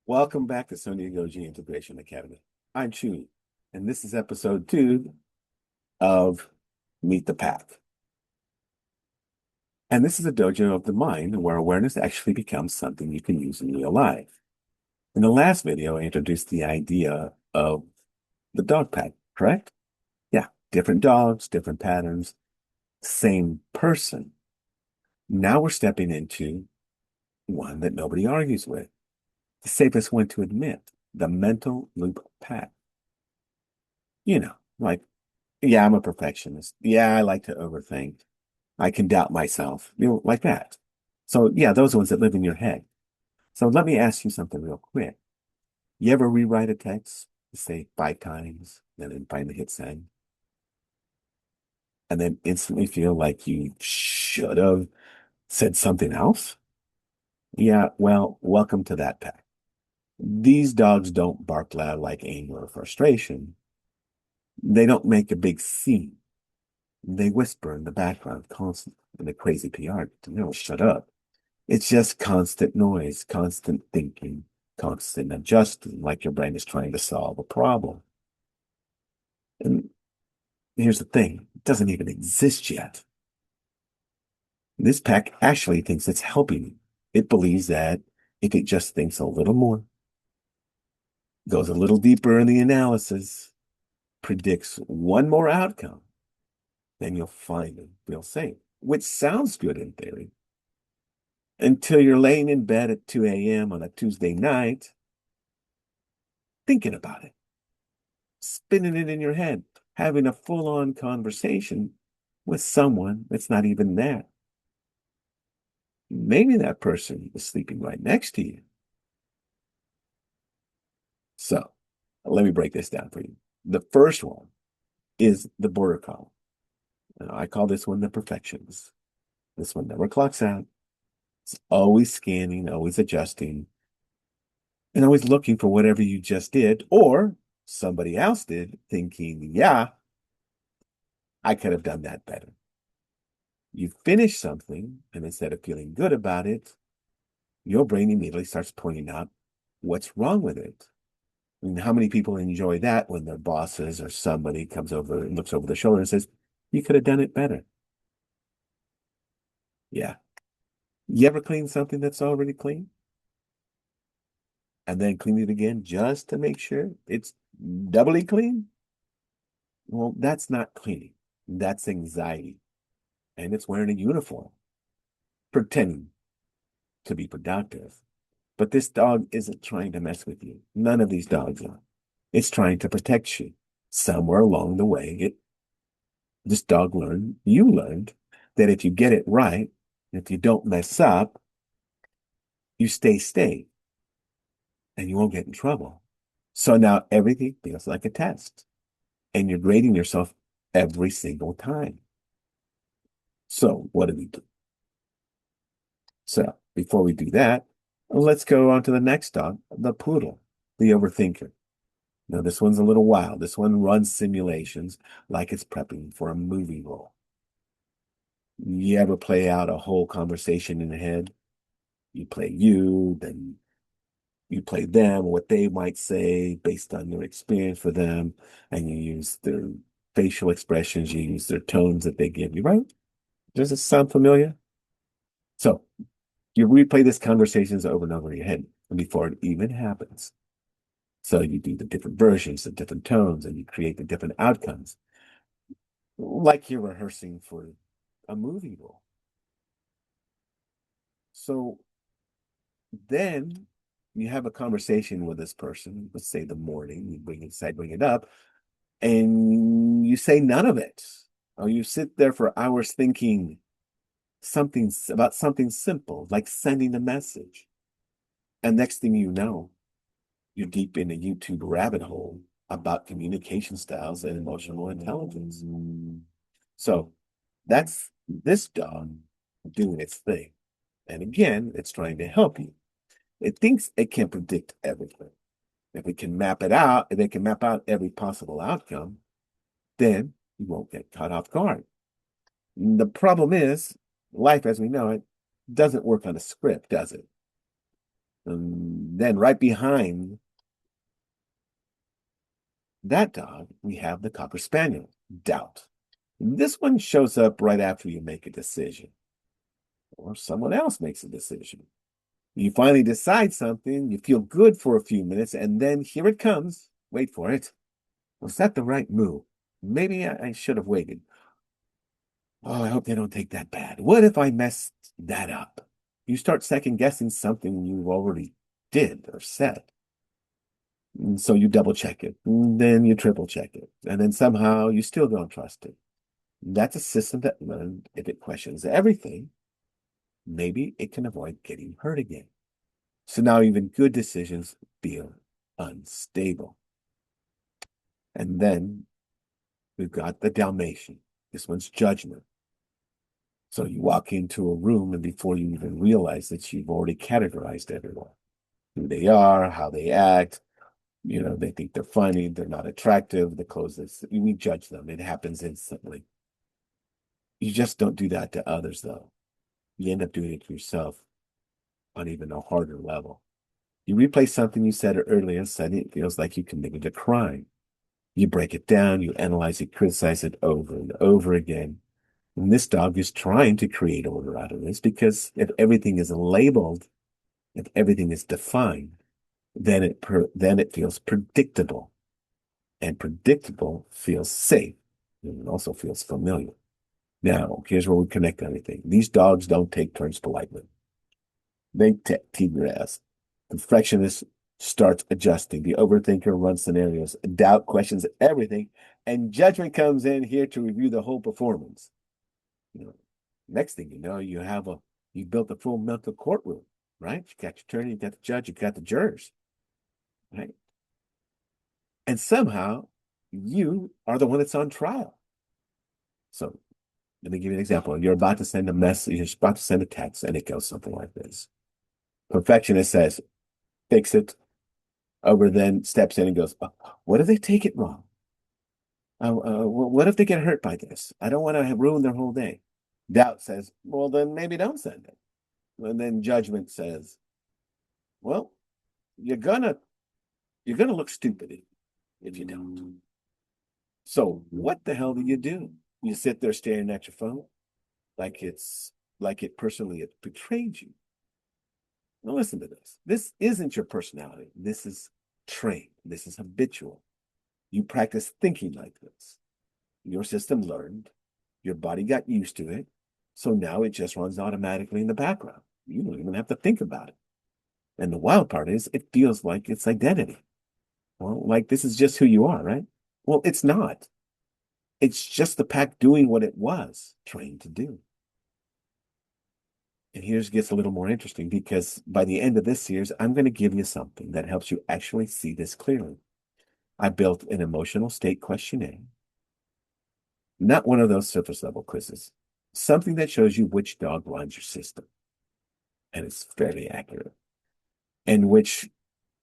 Welcome back to Soniagogy Integration Academy. I'm Chewy, and this is episode 2 of Meet the Pack. And this is a dojo of the mind where awareness actually becomes something you can use in real life. In the last video, I introduced the idea of the dog pack, correct? Yeah, different dogs, different patterns, same person. Now we're stepping into one that nobody argues with, the safest one to admit, the mental loop pack. Like, yeah, I'm a perfectionist. Yeah, I like to overthink. I can doubt myself, like that. So, yeah, those are ones that live in your head. So let me ask you something real quick. You ever rewrite a text, say 5 times, and then finally hit send, and then instantly feel like you should have said something else? Yeah, well, welcome to that pack. These dogs don't bark loud like anger or frustration. They don't make a big scene. They whisper in the background constantly in the crazy PR. Shut up. It's just constant noise, constant thinking, constant adjusting, like your brain is trying to solve a problem. And here's the thing, it doesn't even exist yet. This pack actually thinks it's helping you. It believes that if it just thinks a little more, goes a little deeper in the analysis, predicts one more outcome, then you'll finally feel safe, which sounds good in theory until you're laying in bed at 2 a.m. on a Tuesday night thinking about it, spinning it in your head, having a full-on conversation with someone that's not even there. Maybe that person is sleeping right next to you. So let me break this down for you. The first one is the border column. I call this one the perfectionist. This one never clocks out. It's always scanning, always adjusting, and always looking for whatever you just did or somebody else did, thinking, yeah, I could have done that better. You finish something, and instead of feeling good about it, your brain immediately starts pointing out what's wrong with it. I mean, how many people enjoy that when their bosses or somebody comes over and looks over their shoulder and says, you could have done it better? Yeah. You ever clean something that's already clean and then clean it again just to make sure it's doubly clean? Well, that's not cleaning. That's anxiety. And it's wearing a uniform, pretending to be productive. But this dog isn't trying to mess with you. None of these dogs are. It's trying to protect you. Somewhere along the way, this dog you learned that if you get it right, if you don't mess up, you stay, and you won't get in trouble. So now everything feels like a test, and you're grading yourself every single time. So what do we do? So before we do that, let's go on to the next dog, the poodle, the overthinker. Now, this one's a little wild. This one runs simulations like it's prepping for a movie role. You ever play out a whole conversation in the head? You play you, then you play them, what they might say based on your experience for them, and you use their facial expressions, you use their tones that they give you, right? Does it sound familiar? So you replay these conversations over and over in your head before it even happens. So you do the different versions, the different tones, and you create the different outcomes, like you're rehearsing for a movie role. So then you have a conversation with this person, let's say the morning, you bring it up, and you say none of it. Or you sit there for hours thinking something about something simple, like sending a message. And next thing you know, you're deep in a YouTube rabbit hole about communication styles and emotional intelligence. So that's this dog doing its thing. And again, it's trying to help you. It thinks it can predict everything. If it can map it out, if it can map out every possible outcome, then you won't get caught off guard. The problem is, life as we know it doesn't work on a script, does it? And then right behind that dog, we have the Cocker Spaniel, Doubt. This one shows up right after you make a decision or someone else makes a decision. You finally decide something, you feel good for a few minutes, and then here it comes. Wait for it. Was that the right move? Maybe I should have waited. Oh, I hope they don't take that bad. What if I messed that up? You start second guessing something you already did or said. And so you double check it, and then you triple check it, and then somehow you still don't trust it. That's a system that learned if it questions everything, maybe it can avoid getting hurt again. So now even good decisions feel unstable. And then we've got the Dalmatian. This one's judgment. So you walk into a room, and before you even realize that you've already categorized everyone, who they are, how they act. They think they're funny, they're not attractive, the clothes, we judge them. It happens instantly. You just don't do that to others, though. You end up doing it to yourself on even a harder level. You replay something you said earlier, and suddenly it feels like you committed a crime. You break it down, you analyze it, criticize it over and over again. And this dog is trying to create order out of this because if everything is labeled, if everything is defined, then it feels predictable, and predictable feels safe, and it also feels familiar. Now, here's where we connect everything. These dogs don't take turns politely. They take grass. Perfectionist starts adjusting. The overthinker runs scenarios. Doubt questions everything, and judgment comes in here to review the whole performance. You know, next thing you know, you built a full mental courtroom, right? You got your attorney, you got the judge, you got the jurors, right? And somehow you are the one that's on trial. So let me give you an example. You're about to send a message, you're about to send a text, and it goes something like this. Perfectionist says, fix it. Over then steps in and goes, oh, what if they take it wrong? What if they get hurt by this? I don't want to ruin their whole day. Doubt says, well, then maybe don't send it. And then judgment says, well, you're gonna look stupid if you don't. So what the hell do? You sit there staring at your phone like it personally it betrayed you. Now listen to this. This isn't your personality. This is trained. This is habitual. You practice thinking like this. Your system learned. Your body got used to it. So now it just runs automatically in the background. You don't even have to think about it. And the wild part is it feels like it's identity. Well, like this is just who you are, right? Well, it's not. It's just the pack doing what it was trained to do. And here's gets a little more interesting because by the end of this series, I'm going to give you something that helps you actually see this clearly. I built an emotional state questionnaire, not one of those surface level quizzes, something that shows you which dog runs your system. And it's fairly accurate. And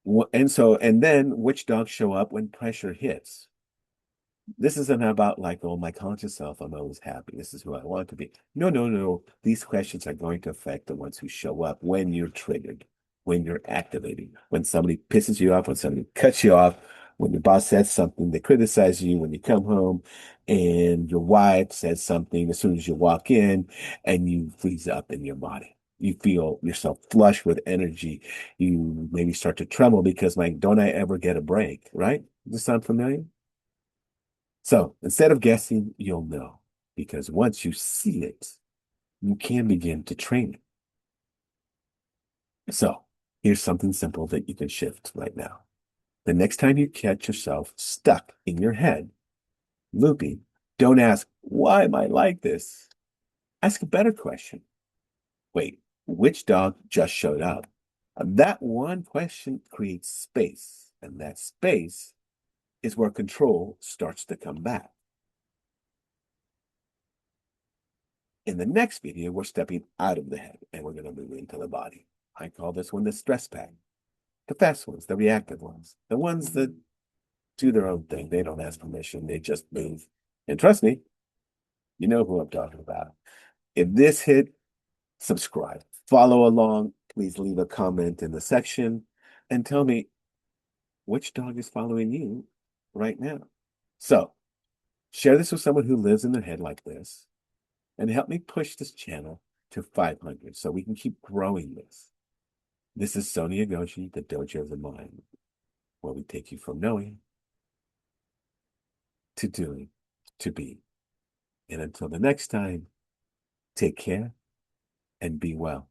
and then which dogs show up when pressure hits. This isn't about like, oh, my conscious self, I'm always happy. This is who I want to be. No, no, no. These questions are going to affect the ones who show up when you're triggered, when you're activating, when somebody pisses you off, when somebody cuts you off, when your boss says something, they criticize you when you come home, and your wife says something as soon as you walk in, and you freeze up in your body. You feel yourself flush with energy. You maybe start to tremble because, like, don't I ever get a break, right? Does this sound familiar? So instead of guessing, you'll know because once you see it, you can begin to train it. So here's something simple that you can shift right now. The next time you catch yourself stuck in your head, looping, don't ask, why am I like this? Ask a better question. Wait, which dog just showed up? That one question creates space, and that space is where control starts to come back. In the next video, we're stepping out of the head and we're going to move into the body. I call this one the stress pack. The fast ones, the reactive ones, the ones that do their own thing. They don't ask permission, they just move. And trust me, you know who I'm talking about. If this hit, subscribe, follow along, Please leave a comment in the section and tell me which dog is following you right now. So, share this with someone who lives in their head like this and help me push this channel to 500 so we can keep growing this. This is Soniagogy, the Dojo of the Mind, where we take you from knowing to doing to be. And until the next time, take care and be well.